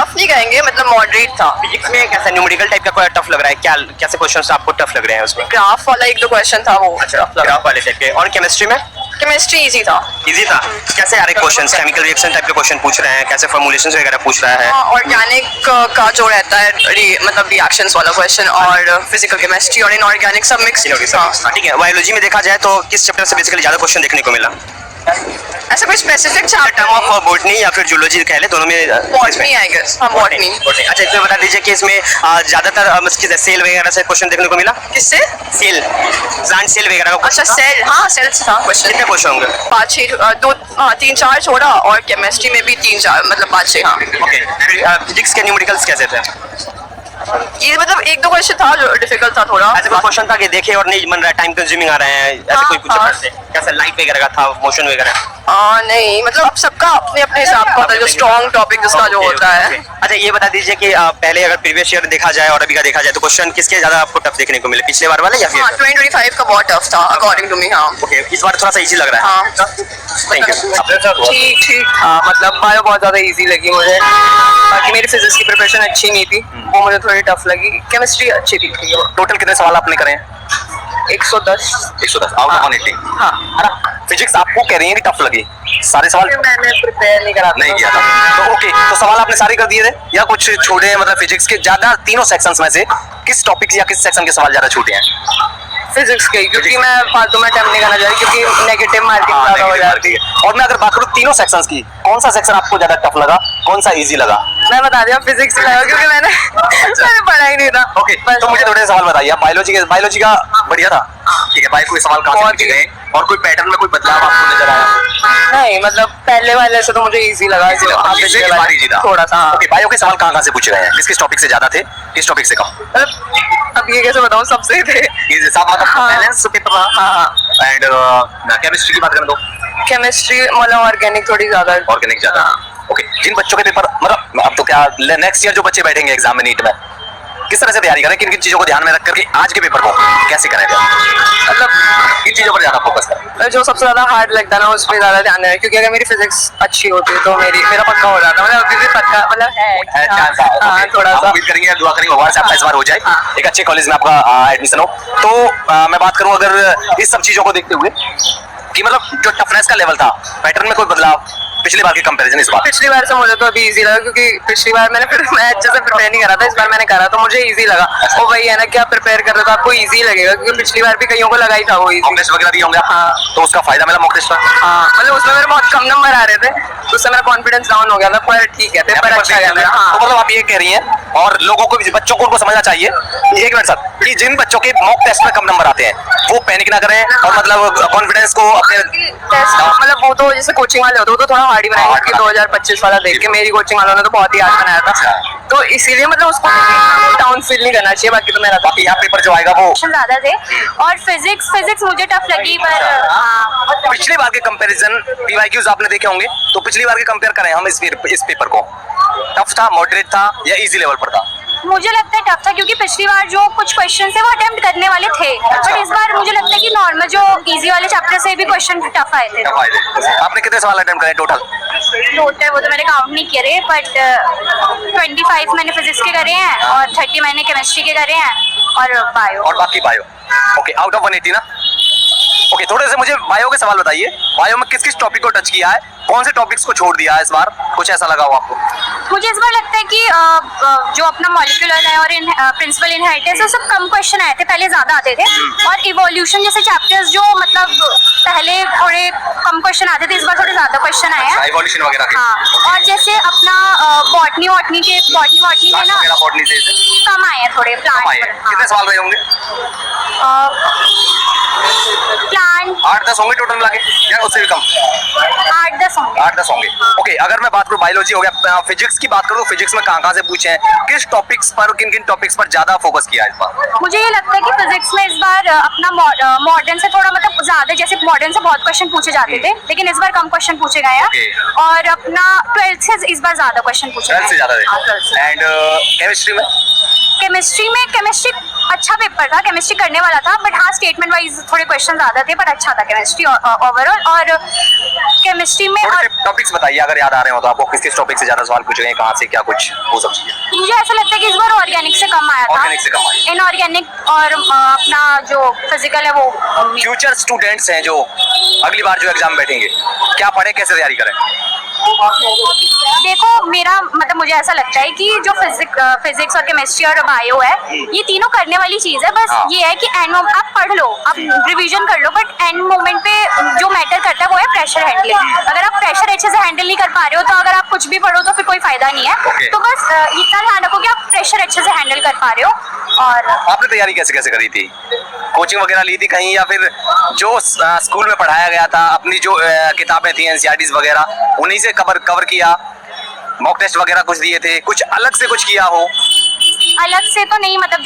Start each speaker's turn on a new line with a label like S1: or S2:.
S1: Tough नहीं कहेंगे, मतलब मॉडरेट था।
S2: फिजिक्स में कैसा न्यूमेरिकल टाइप का कोई टफ लग रहा है क्या? कैसे क्वेश्चंस आपको टफ लग रहे हैं उसमें?
S1: ग्राफ वाला एक दो क्वेश्चन था वो
S2: अच्छा, ग्राफ वाले टाइप के। और केमिस्ट्री में?
S1: केमिस्ट्री इजी था।
S2: इजी था। कैसे आ रहे क्वेश्चंस? केमिकल रिएक्शन टाइप के क्वेश्चन पूछ रहे हैं, कैसे फॉर्मुलेशंस वगैरह पूछ रहा है?
S1: ऑर्गेनिक का जो रहता है मतलब रिएक्शंस वाला क्वेश्चन, और फिजिकल केमिस्ट्री और इनऑर्गेनिक सब मिक्स।
S2: ठीक है। बायोलॉजी में देखा जाए तो किस चैप्टर से बेसिकली ज्यादा क्वेश्चन देखने को मिला?
S1: ऐसा कोई स्पेसिफिक
S2: टर्म ऑफ बॉटनी या फिर जूलॉजी कह ले, दोनों में
S1: बॉटनी आई गेस। हाँ बॉटनी।
S2: अच्छा, इसमें बता दीजिए कि इसमें ज्यादातर सेल वगैरह से क्वेश्चन देखने को मिला?
S1: किससे?
S2: सेल, प्लांट सेल वगैरह का।
S1: अच्छा सेल, हाँ सेल से था क्वेश्चन।
S2: कितने क्वेश्चन होंगे?
S1: 5-6 2 3 4 छोड़ा, और केमिस्ट्री में भी 3-4 मतलब 5-6। हाँ
S2: ओके। फिजिक्स के न्यूमेरिकल्स कैसे थे?
S1: ये मतलब एक दो क्वेश्चन था जो डिफिकल्ट था थोड़ा।
S2: ऐसा कोई क्वेश्चन था कि देखे और नहीं बन रहा है, टाइम कंज्यूमिंग आ रहे हैं, ऐसे कोई कुछ से कैसे लाइट वगैरह का था, मोशन वगैरह?
S1: नहीं मतलब अब सबका अपने अपने हिसाब का होता है, जो स्ट्रॉन्ग टॉपिक जिसका जो होता है।
S2: अच्छा, ये बता दीजिए कि पहले अगर प्रीवियस ईयर देखा जाए और अभी का देखा जाए तो क्वेश्चन किसके ज्यादा आपको टफ देखने को मिले, पिछले बार वाले या फिर?
S1: 2025 का बहुत टफ था अकॉर्डिंग टू मी। हाँ
S2: ओके, इस बार थोड़ा सा इजी लग रहा है।
S1: हाँ
S2: थैंक यू।
S1: ठीक ठीक। मतलब बायो बहुत ज़्यादा इजी लगी मुझे, बाकी मेरी फिजिक्स की प्रिपरेशन अच्छी नहीं थी, वो मुझे थोड़ी टफ लगी। केमिस्ट्री अच्छी थी।
S2: टोटल कितने सवाल आपने करे हैं?
S1: 110
S2: आउट ऑफ 180।
S1: हाँ।
S2: फिजिक्स आपको कह रही है कि टफ लगी? सारे सवाल
S1: मैंने प्रिपेयर नहीं करा था।
S2: नहीं किया था तो ओके, तो सवाल आपने सारे कर दिए थे या कुछ छोड़े हैं? मतलब फिजिक्स के ज्यादा तीनों सेक्शंस में से किस टॉपिक या किस सेक्शन के सवाल ज्यादा छूटे हैं?
S1: फिजिक्स के, क्योंकि मैं फालतू में टाइम नहीं करना चाह रही, क्योंकि नेगेटिव मार्किंग ज्यादा हो जाती है।
S2: और मैं अगर बात करूं तीनों सेक्शंस की, कौन सा सेक्शन आपको ज्यादा टफ लगा, कौन सा इजी लगा?
S1: मैं बता दिया फिजिक्स लगा, क्योंकि मैंने पढ़ा ही नहीं था।
S2: ओके, तो मुझे थोड़े सवाल बताइए। बायोलॉजी का बढ़िया था? ठीक है भाई, कोई सवाल कहाँ से पूछे गए और कोई पैटर्न में कोई बदलाव आपको नजर आया?
S1: नहीं मतलब पहले वाले से तो मुझे इजी लगा, थोड़ा सा।
S2: ओके, बायो के सवाल कहाँ से पूछे गए हैं? किस किस टॉपिक से ज्यादा थे, किस टॉपिक से कम?
S1: अब ये कैसे बताऊं, सबसे ही थे।
S2: ये सब बैलेंस पेपर रहा।
S1: हाँ।
S2: एंड केमिस्ट्री की बात करें तो
S1: केमिस्ट्री मतलब ऑर्गेनिक थोड़ी ज्यादा।
S2: ऑर्गेनिक ज्यादा। ओके, जिन बच्चों के पेपर मतलब अब तो क्या नेक्स्ट ईयर जो बच्चे बैठेंगे एग्जाम में नीट में, किस तरह से तैयारी करें, किन किन चीजों को ध्यान में रख करके आज के पेपर को कैसे करें? मतलब किन चीजों पर ज्यादा फोकस करें?
S1: जो सबसे ज्यादा हार्ड लगता है ना उस पर ज्यादा ध्यान देना, क्योंकि अगर मेरी फिजिक्स अच्छी होती तो मेरा पक्का हो जाता, मतलब अभी भी पक्का मतलब है। हाँ, थोड़ा सा
S2: उम्मीद करेंगे, दुआ करेंगे भगवान से आपका इस बार हो जाए, एक अच्छे कॉलेज में आपका एडमिशन हो। तो मैं बात करूं अगर इस सब चीजों को देखते हुए कि मतलब जो टफनेस का लेवल था, पैटर्न में कोई बदलाव पिछली बार के कंपैरिजन इस बार?
S1: पिछली बार से मुझे तो अभी इजी लगा, क्योंकि पिछली बार मैं अच्छे से प्रिपेयर नहीं करा था, इस बार मैंने करा तो मुझे इजी लगा। वो वही है ना कि आप प्रिपेयर कर रहे हो तो आपको इजी लगेगा, क्योंकि पिछली बार भी कईयों को लगा ही था वो इजी।
S2: मॉक टेस्ट वगैरह दिए होंगे? हाँ, तो उसका फायदा मिला मॉक टेस्ट का?
S1: हाँ, मतलब उसमें मेरे बहुत कम नंबर आ रहे थे तो उससे मेरा कॉन्फिडेंस डाउन हो गया था, पर ठीक है पेपर अच्छा गया मेरा। हाँ,
S2: तो मतलब आप ये कह रही हैं और लोगों को, बच्चों को उनको समझना चाहिए, एक मिनट सर, कि जिन बच्चों के मॉक टेस्ट में कम नंबर आते हैं वो पैनिक ना करें और मतलब कॉन्फिडेंस को अपने
S1: मतलब वो तो जैसे कोचिंग वाले होते हैं वो तो थोड़ा हार्ड ही बनाएंगे, कि 2025 वाला देख के मेरी कोचिंग वालों ने तो बहुत ही हार्ड बनाया था, तो इसीलिए मतलब उसको डाउन फील नहीं करना चाहिए। बाकी तो मेरा
S2: बाकी यहाँ पेपर जो आएगा वो
S3: ज्यादा थे, और फिजिक्स मुझे टफ लगी, पर
S2: पिछली बार के कंपैरिजन पीवाईक्यूज आपने देखे होंगे, तो पिछली बार के कंपेयर करें हम इस पेपर को, टफ था, मॉडरेट था या इजी लेवल पर था?
S3: मुझे लगता है टफ था, क्योंकि पिछली बार जो कुछ क्वेश्चन थे वो अटेम्प्ट करने वाले थे, बट इस बार मुझे लगता है कि नॉर्मल जो इजी वाले चैप्टर से भी क्वेश्चन टफ आए थे।
S2: आपने कितने सवाल अटेम्प्ट करे टोटल?
S3: वो तो मैंने काउंट नहीं करे, बट 25 मैंने फिजिक्स के करे हैं और 30 मैंने केमिस्ट्री के करे हैं और बायो।
S2: और बाकी बायो। ओके, आउट ऑफ 180 ना? ओके, थोड़े से मुझे बायो के सवाल बताइए। बायो में किस किस टॉपिक को टच किया है, कौन से टॉपिक्स को छोड़ दिया है इस बार, कुछ ऐसा लगा हो आपको?
S3: मुझे इस बार लगता है कि जो अपना मॉलिक्यूलर है और प्रिंसिपल इनहेरिटेंस है, सब कम क्वेश्चन आए थे, पहले ज्यादा आते थे, और इवोल्यूशन जैसे चैप्टर्स जो मतलब पहले थोड़े कम क्वेश्चन आते थे, इस बार थोड़े ज्यादा क्वेश्चन आए हैं।
S2: इवोल्यूशन वगैरह के?
S3: हाँ, और जैसे अपना बॉटनी में ना कम आए हैं थोड़े प्लांट।
S2: कितने सवाल रहे होंगे?
S3: प्लांट
S2: 8-10 होंगे टोटल मिला के या उससे भी कम? 8-10 होंगे। ओके, अगर मैं बात करूं बायोलॉजी हो गया, फिजिक्स की बात करूं, फिजिक्स में कहां से पूछे हैं, किस टॉपिक्स पर, किन टॉपिक्स पर ज्यादा फोकस किया है इस बार?
S3: मुझे ये लगता है कि फिजिक्स में इस बार अपना मॉडर्न से थोड़ा मतलब ज्यादा, जैसे मॉडर्न से बहुत क्वेश्चन पूछे जाते थे, लेकिन इस बार कम क्वेश्चन पूछे गए हैं, और अपना 12th से इस बार ज्यादा क्वेश्चन पूछे गए हैं।
S2: 12th से ज्यादा है। एंड केमिस्ट्री में
S3: अच्छा पेपर था, केमिस्ट्री करने वाला था, बट हाँ स्टेटमेंट वाइज थोड़े क्वेश्चन ज्यादा थे, बट अच्छा था केमिस्ट्री ओवरऑल। और केमिस्ट्री में
S2: थोड़े टॉपिक्स बताइए अगर याद आ रहे हो तो, आपको किस किस टॉपिक से ज्यादा सवाल पूछे गए, कहाँ से क्या कुछ वो सब चीजें।
S3: मुझे ऐसा लगता है कि इस बार ऑर्गेनिक से कम आया था,
S2: Organic से कम आया।
S3: इनऑर्गेनिक और अपना जो फिजिकल है वो।
S2: फ्यूचर स्टूडेंट्स हैं जो अगली बार जो एग्जाम बैठेंगे, क्या पढ़े, कैसे तैयारी करें?
S3: देखो मेरा मतलब मुझे ऐसा लगता है कि जो फिजिक्स और केमिस्ट्री और बायो है, ये तीनों करने वाली चीज है। बस
S2: हाँ।
S3: ये है कि एंड आप पढ़ लो, आप रिवीजन कर लो, बट एंड मोमेंट पे जो मैटर करता है वो है प्रेशर हैंडलिंग। अगर आप प्रेशर अच्छे से हैंडल नहीं कर पा रहे हो तो अगर आप कुछ भी पढ़ो तो फिर कोई फायदा नहीं है।
S2: Okay.
S3: तो बस इतना ध्यान रखो कि आप प्रेशर अच्छे से हैंडल कर पा रहे हो। और
S2: आपने तैयारी कैसे कैसे करी थी? कोचिंग वगैरह ली थी कहीं, या फिर जो स्कूल में पढ़ाया गया था, अपनी जो किताबें थी एनसीईआरटीज वगैरह, उन्हीं से कवर किया? मॉक टेस्ट वगैरह कुछ दिए थे, कुछ अलग से कुछ किया हो?
S3: अलग से तो नहीं, मतलब